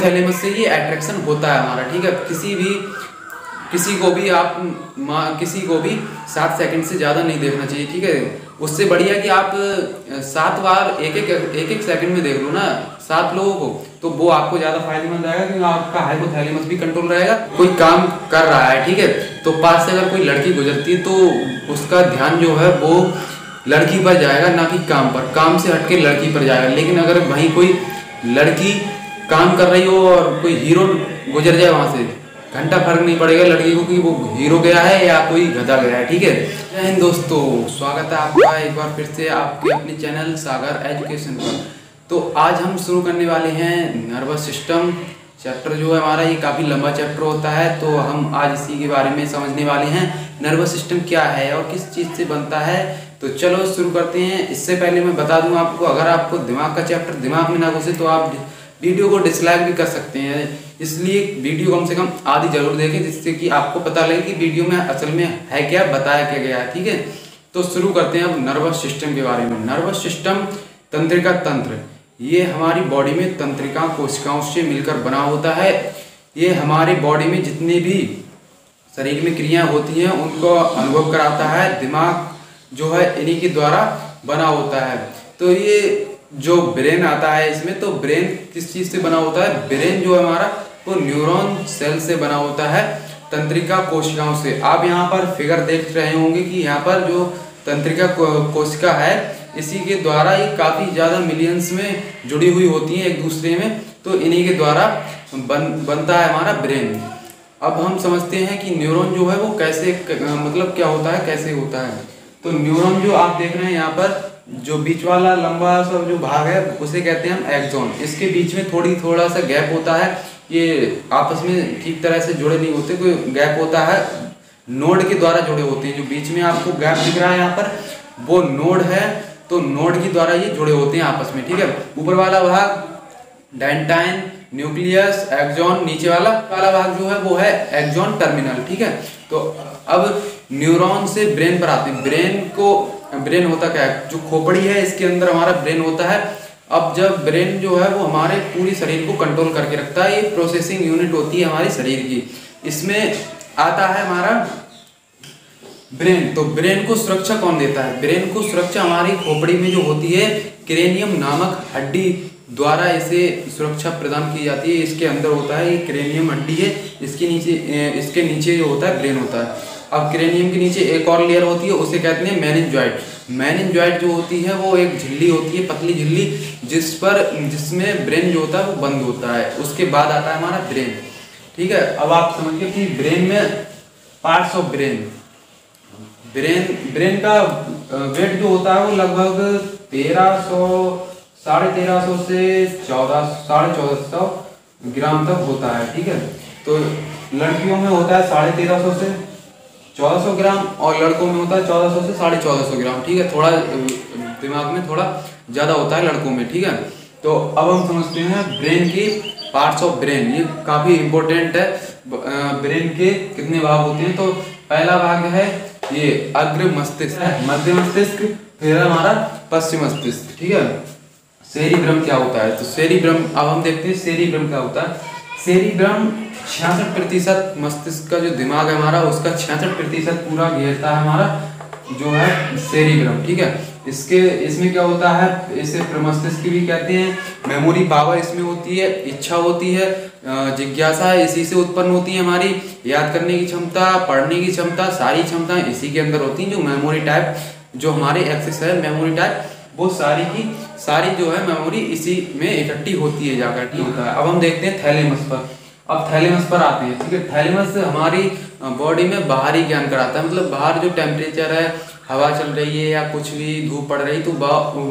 Hypothalamus से ये attraction होता है हमारा, ठीक है। किसी को भी 7 सेकंड से ज़्यादा नहीं देखना चाहिए, ठीक है। उससे बढ़िया कि आप 7 बार एक सेकंड में देख लो ना 7 लोगों को, तो वो आपको ज़्यादा फायदेमंद रहेगा, क्योंकि आपका हाइपोथैलेमस भी कंट्रोल रहेगा। कोई काम कर रहा है, ठीक है, तो पास से अगर कोई लड़की गुजरती है तो उसका ध्यान जो है वो लड़की पर जाएगा, ना कि काम पर। काम से हटके लड़की पर जाएगा। लेकिन अगर वहीं कोई लड़की काम कर रही हो और कोई हीरो गुजर जाए वहाँ से, घंटा फर्क नहीं पड़ेगा लड़की को कि वो हीरो गया है या कोई गधा गया है, ठीक है। जय हिंद दोस्तों, स्वागत है आपका एक बार फिर से आपके अपने चैनल सागर एजुकेशन पर। तो आज हम शुरू करने वाले हैं नर्वस सिस्टम चैप्टर। जो है हमारा ये काफ़ी लंबा चैप्टर होता है, तो हम आज इसी के बारे में समझने वाले हैं। नर्वस सिस्टम क्या है और किस चीज़ से बनता है, तो चलो शुरू करते हैं। इससे पहले मैं बता दूं आपको, अगर आपको दिमाग का चैप्टर दिमाग में ना घुसे तो आप वीडियो को डिसलाइक भी कर सकते हैं। इसलिए वीडियो कम से कम आधी जरूर देखें, जिससे कि आपको पता लगे कि वीडियो में असल में है क्या, बताया क्या गया है, ठीक है। तो शुरू करते हैं अब नर्वस सिस्टम के बारे में। नर्वस सिस्टम तंत्रिका तंत्र, ये हमारी बॉडी में तंत्रिका कोशिकाओं से मिलकर बना होता है। ये हमारी बॉडी में जितनी भी शरीर में क्रियाएं होती हैं उनको अनुभव कराता है। दिमाग जो है इन्हीं के द्वारा बना होता है। तो ये जो ब्रेन आता है इसमें, तो ब्रेन किस चीज़ से बना होता है? ब्रेन जो है हमारा वो न्यूरॉन सेल से बना होता है, तंत्रिका कोशिकाओं से। आप यहाँ पर फिगर देख रहे होंगे कि यहाँ पर जो तंत्रिका कोशिका है, इसी के द्वारा ये काफ़ी ज़्यादा मिलियंस में जुड़ी हुई होती हैं एक दूसरे में, तो इन्हीं के द्वारा बनता है हमारा ब्रेन। अब हम समझते हैं कि न्यूरॉन जो है वो कैसे, मतलब क्या होता है, कैसे होता है। तो न्यूरॉन जो आप देख रहे हैं यहाँ पर, जो बीच वाला लंबा सा जो भाग है उसे कहते हैं हम एक्सॉन। इसके बीच में थोड़ा सा गैप होता है, ये आपस में ठीक तरह से जुड़े नहीं होते, कोई गैप होता है, नोड के द्वारा जुड़े होते हैं। जो बीच में आपको गैप दिख रहा है यहाँ पर, वो नोड है, तो नोड के द्वारा ये जुड़े होते हैं आपस में, ठीक है। ऊपर वाला भाग डेंटाइन, न्यूक्लियस, एक्सॉन, नीचे वाला भाग जो है वो है एक्सॉन टर्मिनल, ठीक है। तो अब न्यूरॉन से ब्रेन पर आते हैं। ब्रेन होता क्या है, जो खोपड़ी है इसके अंदर हमारा ब्रेन होता है। अब जब ब्रेन जो है वो हमारे पूरी शरीर को कंट्रोल करके रखता है, ये प्रोसेसिंग यूनिट होती है हमारे शरीर की। इसमें आता है हमारा ब्रेन। तो ब्रेन को सुरक्षा कौन देता है? ब्रेन को सुरक्षा हमारी खोपड़ी में जो होती है, क्रेनियम नामक हड्डी द्वारा इसे सुरक्षा प्रदान की जाती है। इसके अंदर होता है, ये क्रेनियम हड्डी है, इसके नीचे जो होता है ब्रेन होता है। अब क्रेनियम के नीचे एक और लेयर होती है, उसे कहते हैं मेनिन्जॉइड। मेनिन्जॉइड जो होती है वो एक झिल्ली होती है, पतली झिल्ली, जिसमें ब्रेन जो होता है वो बंद होता है। उसके बाद आता है हमारा ब्रेन, ठीक है। अब आप समझिए कि ब्रेन में पार्ट्स ऑफ ब्रेन का वेट जो होता है वो लगभग 1300 से 1450 ग्राम तक होता है, ठीक है। तो लड़कियों में होता है 1350 से 1400 ग्राम और लड़कों में होता है 1400 से 1450 ग्राम, ठीक है। थोड़ा दिमाग में थोड़ा ज़्यादा होता है लड़कों में, ठीक है। तो अब हम समझते हैं ब्रेन की पार्ट्स ऑफ ब्रेन। ये काफ़ी इंपॉर्टेंट है। ब्रेन के कितने भाग होते हैं? तो पहला भाग है ये अग्र मस्तिष्क, मध्य मस्तिष्क, फिर हमारा पश्चिम मस्तिष्क, ठीक है। सेरिब्रम क्या होता है? तो सेरिब्रम, अब हम देखते हैं सेरिब्रम क्या होता है। सेरिब्रम 66% मस्तिष्क का जो दिमाग है हमारा, उसका 66% पूरा घेरता है हमारा जो है सेरिब्रम, ठीक है। इसमें क्या होता है, इसे प्रमस्तिष्क भी कहते हैं। मेमोरी पावर इसमें होती है, इच्छा होती है, जिज्ञासा इसी से उत्पन्न होती है। हमारी याद करने की क्षमता, पढ़ने की क्षमता, सारी क्षमताएं इसी के अंदर होती हैं। जो मेमोरी टाइप, जो हमारे एक्सेस है मेमोरी टाइप, वो सारी की सारी जो है मेमोरी इसी में इकट्ठी होती है जाकर, ठीक होता है। अब हम देखते हैं थैलेमस पर। अब थैलेमस पर आते हैं, ठीक है। थैलेमस हमारी बॉडी में बाहरी ज्ञान कराता है, मतलब बाहर जो टेम्परेचर है, हवा चल रही है या कुछ भी धूप पड़ रही, तो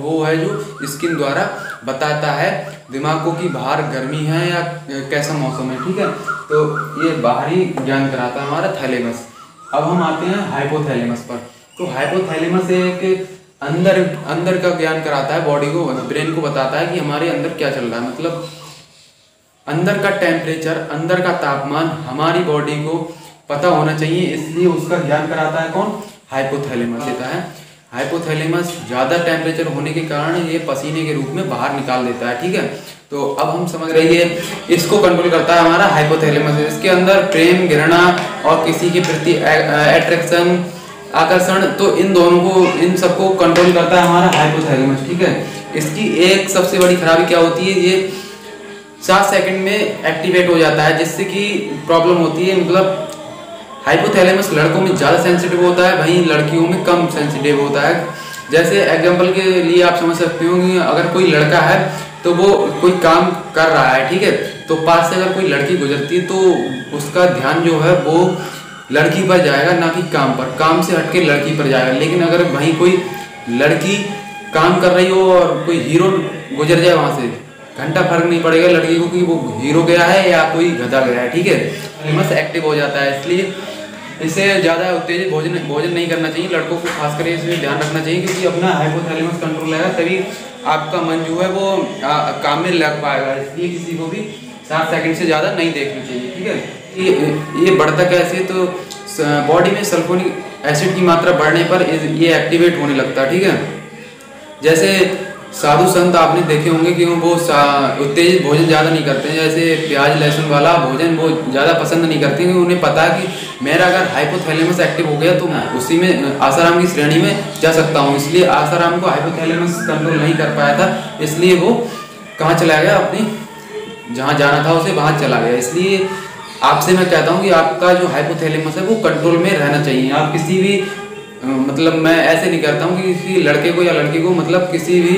वो है जो स्किन द्वारा बताता है दिमाग को कि बाहर गर्मी है या कैसा मौसम है, ठीक है। तो ये बाहरी ज्ञान कराता है हमारा थैलेमस। अब हम आते हैं हाइपोथैलेमस पर। तो हाइपोथैलेमस एक अंदर का ज्ञान कराता है बॉडी को, ब्रेन को बताता है कि हमारे अंदर क्या चल रहा है, मतलब अंदर का टेम्परेचर, अंदर का तापमान हमारी बॉडी को पता होना चाहिए, इसलिए उसका ज्ञान कराता है कौन? हाइपोथैलेमस देता है। हाइपोथैलेमस ज़्यादा टेम्परेचर होने के कारण ये पसीने के रूप में बाहर निकाल देता है, ठीक है। तो अब हम समझ रही है इसको कंट्रोल करता है हमारा हाइपोथैलेमस। इसके अंदर प्रेम, घृणा और किसी के प्रति अट्रैक्शन, आकर्षण, तो इन दोनों को, इन सबको कंट्रोल करता है हमारा हाइपोथैलेमस, ठीक है। इसकी एक सबसे बड़ी खराबी क्या होती है, ये 7 सेकंड में एक्टिवेट हो जाता है, जिससे कि प्रॉब्लम होती है, मतलब हाइपोथैलेमस लड़कों में ज़्यादा सेंसिटिव होता है, वहीं लड़कियों में कम सेंसिटिव होता है। जैसे एग्जांपल के लिए आप समझ सकते हो कि अगर कोई लड़का है तो वो कोई काम कर रहा है, ठीक है, तो पास से अगर कोई लड़की गुजरती है तो उसका ध्यान जो है वो लड़की पर जाएगा, ना कि काम पर। काम से हटके लड़की पर जाएगा। लेकिन अगर वहीं कोई लड़की काम कर रही हो और कोई हीरो गुजर जाए वहाँ से, घंटा फर्क नहीं पड़ेगा लड़की को कि वो हीरो गया है या कोई गधा गया है, ठीक है। हाइपोथैलेमस एक्टिव हो जाता है, इसलिए इसे ज़्यादा उत्तेजित भोजन नहीं करना चाहिए। लड़कों को खासकर इसमें ध्यान रखना चाहिए, क्योंकि अपना हाइपोथैलेमस कंट्रोल रहेगा तभी आपका मन जो है वो काम में लग पाएगा। इसलिए किसी को भी 7 सेकंड से ज़्यादा नहीं देखना चाहिए, ठीक है। ये बढ़ता कैसे, तो बॉडी में सल्फोनिक एसिड की मात्रा बढ़ने पर ये एक्टिवेट होने लगता है, ठीक है। जैसे साधु संत आपने देखे होंगे कि वो उत्तेजित भोजन ज़्यादा नहीं करते हैं, जैसे प्याज लहसुन वाला भोजन वो ज़्यादा पसंद नहीं करते, क्योंकि उन्हें पता है कि मेरा अगर हाइपोथैलेमस एक्टिव हो गया तो उसी में आसाराम की श्रेणी में जा सकता हूँ। इसलिए आसाराम को हाइपोथैलेमस कंट्रोल नहीं कर पाया था, इसलिए वो कहाँ चला गया, अपनी जहाँ जाना था उसे वहाँ चला गया। इसलिए आपसे मैं कहता हूँ कि आपका जो हाइपोथैलेमस है वो कंट्रोल में रहना चाहिए। आप किसी भी मतलब मैं ऐसे नहीं करता हूँ कि किसी लड़के को या लड़की को, मतलब किसी भी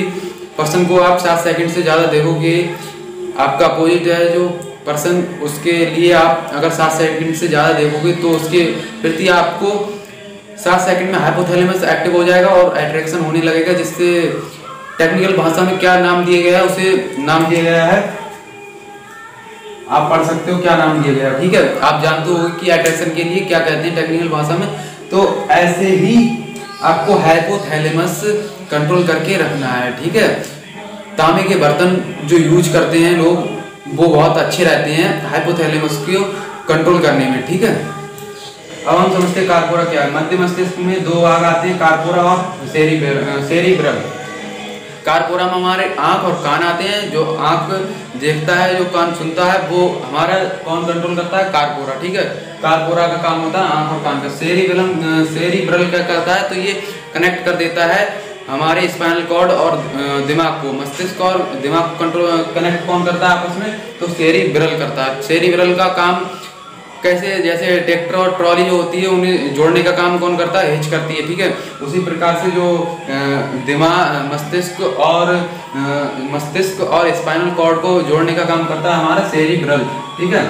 पर्सन को आप 7 सेकंड से ज़्यादा देखोगे, आपका अपोजिट है जो पर्सन, उसके लिए आप अगर 7 सेकंड से ज़्यादा देखोगे तो उसके प्रति आपको 7 सेकंड में हाइपोथैलेमस एक्टिव हो जाएगा और अट्रैक्शन होने लगेगा, जिससे टेक्निकल भाषा में क्या नाम दिया गया है, उसे नाम दिया गया है, आप पढ़ सकते हो क्या नाम दिया गया है, ठीक है। आप जानते हो कि अट्रैक्शन के लिए क्या कहते हैं टेक्निकल भाषा में। तो ऐसे ही आपको हाइपोथैलेमस कंट्रोल करके रखना है, ठीक है। तांबे के बर्तन जो यूज करते हैं लोग, वो बहुत अच्छे रहते हैं हाइपोथैलेमस को कंट्रोल करने में, ठीक है। अब हम समझते हैं कार्पोरा क्या है। मध्य मस्तिष्क में 2 भाग आते हैं, कार्पोरा और सेरिब्रल। कार्पोरा में हमारे आंख और कान आते हैं। जो आंख देखता है, जो कान सुनता है, वो हमारा कौन कंट्रोल करता है, कार्पोरा, ठीक है। कार्पोरा का काम होता है आंख और कान का। सेरिब्रल क्या करता है, तो ये कनेक्ट कर देता है हमारे स्पाइनल कॉर्ड और दिमाग को। मस्तिष्क और दिमाग को कंट्रोल कनेक्ट कौन करता है आपस में, तो सेरिब्रल करता है। सेरिब्रल का काम कैसे, जैसे ट्रैक्टर और ट्रॉली जो होती है उन्हें जोड़ने का काम कौन करता है, हिच करती है, ठीक है। उसी प्रकार से जो दिमाग, मस्तिष्क और स्पाइनल कॉर्ड को जोड़ने का काम करता है हमारा सेरिब्रल, ठीक है।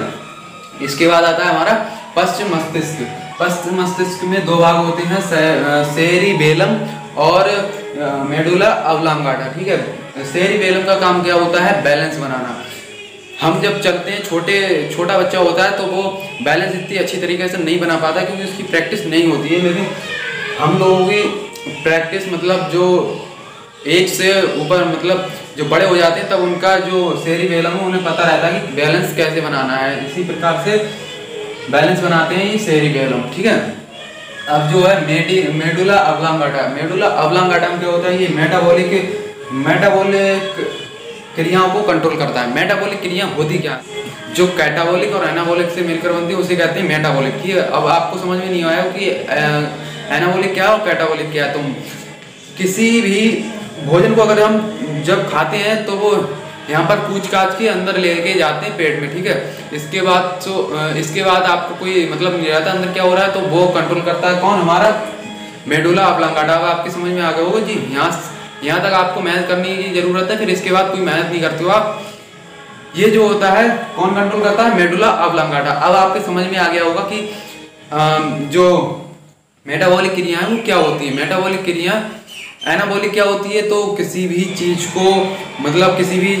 इसके बाद आता है हमारा पश्चिम मस्तिष्क। पश्चिम मस्तिष्क में 2 भाग होते हैं, सेरिबेलम और मेडुला ऑब्लांगाटा, ठीक है। सेरिबेलम का काम क्या होता है, बैलेंस बनाना। हम जब चलते हैं, छोटा बच्चा होता है तो वो बैलेंस इतनी अच्छी तरीके से नहीं बना पाता, क्योंकि उसकी प्रैक्टिस नहीं होती है। लेकिन हम लोगों की प्रैक्टिस, मतलब जो एज से ऊपर, मतलब जो बड़े हो जाते हैं, तब उनका जो सेरिबेलम है उन्हें पता रहता है कि बैलेंस कैसे बनाना है। इसी प्रकार से बैलेंस बनाते हैं ये सेरिबेलम, ठीक है। अब जो है मेडुला ऑब्लांगाटा। मेडुला ऑब्लांगाटा में क्या होता है, ये मेटाबॉलिक क्रियाओं को कंट्रोल करता है। मेटाबॉलिक क्रिया होती क्या, जो कैटाबॉलिक और एनाबॉलिक से मिलकर बनती है उसे कहते हैं मेटाबॉलिक, ठीक है। अब आपको समझ में नहीं आया कि एनाबॉलिक क्या और कैटाबॉलिक क्या है। तुम किसी भी भोजन को अगर हम जब खाते हैं तो वो यहाँ पर पूछ काछ के अंदर लेके जाते हैं पेट में, ठीक है। इसके बाद आपको कोई मतलब नहीं रहता अंदर क्या हो रहा है, तो वो कंट्रोल करता है कौन, हमारा मेडुला ऑब्लांगाटा। आपकी समझ में आ गया होगा जी। यहाँ तक आपको मेहनत करने की जरूरत है, फिर इसके बाद कोई मेहनत नहीं करते हो आप। ये जो होता है कौन कंट्रोल करता है, मेडुला ऑब्लांगाटा। अब आपके समझ में आ गया होगा कि जो मेटाबॉलिक क्रिया है वो क्या होती है। मेटाबॉलिक क्रिया, एनाबॉलिक क्या होती है, तो किसी भी चीज को, मतलब किसी भी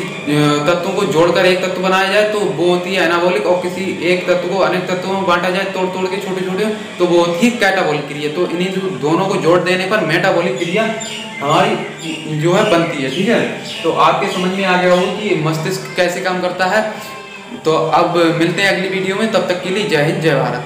तत्वों को जोड़कर एक तत्व बनाया जाए तो वो होती है एनाबॉलिक, और किसी एक तत्व को अनेक तत्वों में बांटा जाए तोड़ के छोटे तो वो होती है कैटाबॉलिक क्रिया। तो इन्हीं दोनों को जोड़ देने पर मेटाबॉलिक क्रिया हमारी जो है बनती है, ठीक है। तो आपके समझ में आ गया होगा कि मस्तिष्क कैसे काम करता है। तो अब मिलते हैं अगली वीडियो में, तब तक के लिए जय हिंद जय भारत।